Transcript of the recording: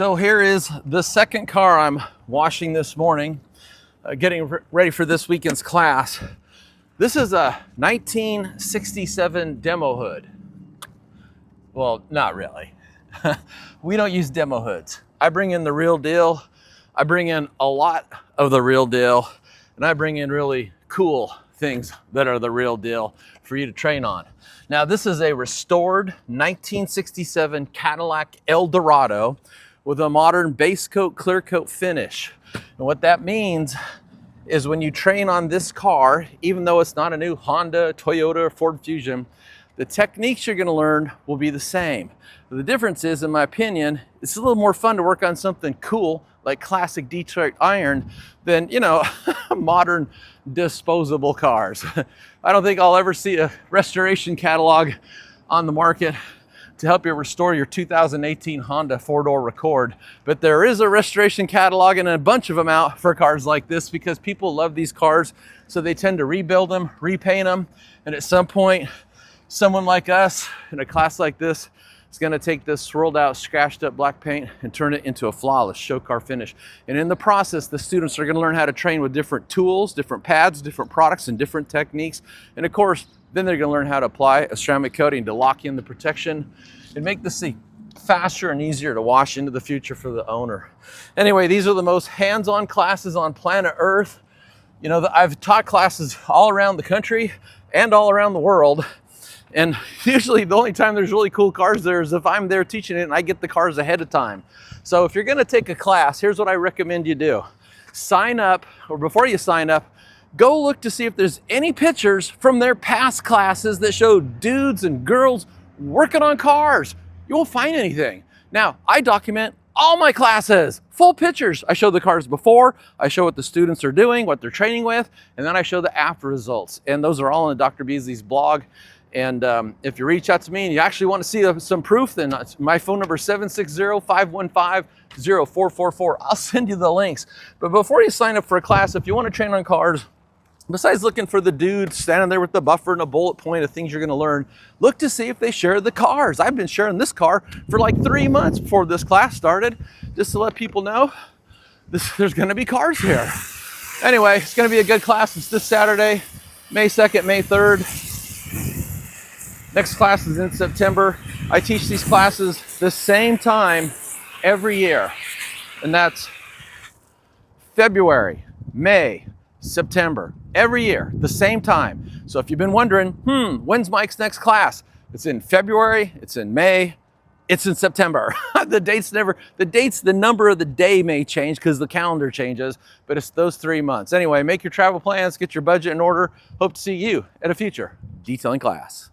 So here is the second car I'm washing this morning, getting ready for this weekend's class. This is a 1967 demo hood. Well, not really. We don't use demo hoods. I bring in the real deal. I bring in a lot of the real deal, and I bring in really cool things that are the real deal for you to train on. Now, this is a restored 1967 Cadillac Eldorado with a modern base coat, clear coat finish. And what that means is when you train on this car, even though it's not a new Honda, Toyota, or Ford Fusion, the techniques you're gonna learn will be the same. The difference is, in my opinion, it's a little more fun to work on something cool like classic Detroit iron than, modern disposable cars. I don't think I'll ever see a restoration catalog on the market to help you restore your 2018 Honda four-door Accord. But there is a restoration catalog and a bunch of them out for cars like this because people love these cars, so they tend to rebuild them, repaint them, and at some point, someone like us in a class like this is going to take this swirled out, scratched up black paint and turn it into a flawless show car finish. And in the process, the students are going to learn how to train with different tools, different pads, different products, and different techniques. And of course, then they're going to learn how to apply a ceramic coating to lock in the protection and make the seat faster and easier to wash into the future for the owner. Anyway, these are the most hands-on classes on planet Earth. I've taught classes all around the country and all around the world. And usually the only time there's really cool cars there is if I'm there teaching it and I get the cars ahead of time. So if you're gonna take a class, here's what I recommend you do. Sign up, or before you sign up, go look to see if there's any pictures from their past classes that show dudes and girls working on cars. You won't find anything. Now, I document all my classes, full pictures. I show the cars before, I show what the students are doing, what they're training with, and then I show the after results. And those are all in Dr. Beasley's blog. And if you reach out to me and you actually want to see some proof, then my phone number is 760-515-0444. I'll send you the links. But before you sign up for a class, if you want to train on cars, besides looking for the dude standing there with the buffer and a bullet point of things you're going to learn, look to see if they share the cars. I've been sharing this car for like 3 months before this class started, just to let people know there's going to be cars here. Anyway, it's going to be a good class. It's this Saturday, May 2nd, May 3rd. Next class is in September. I teach these classes the same time every year, and that's February, May, September, every year, the same time. So if you've been wondering, when's Mike's next class? It's in February, it's in May, it's in September. The number of the day may change because the calendar changes, but it's those 3 months. Anyway, make your travel plans, get your budget in order. Hope to see you at a future detailing class.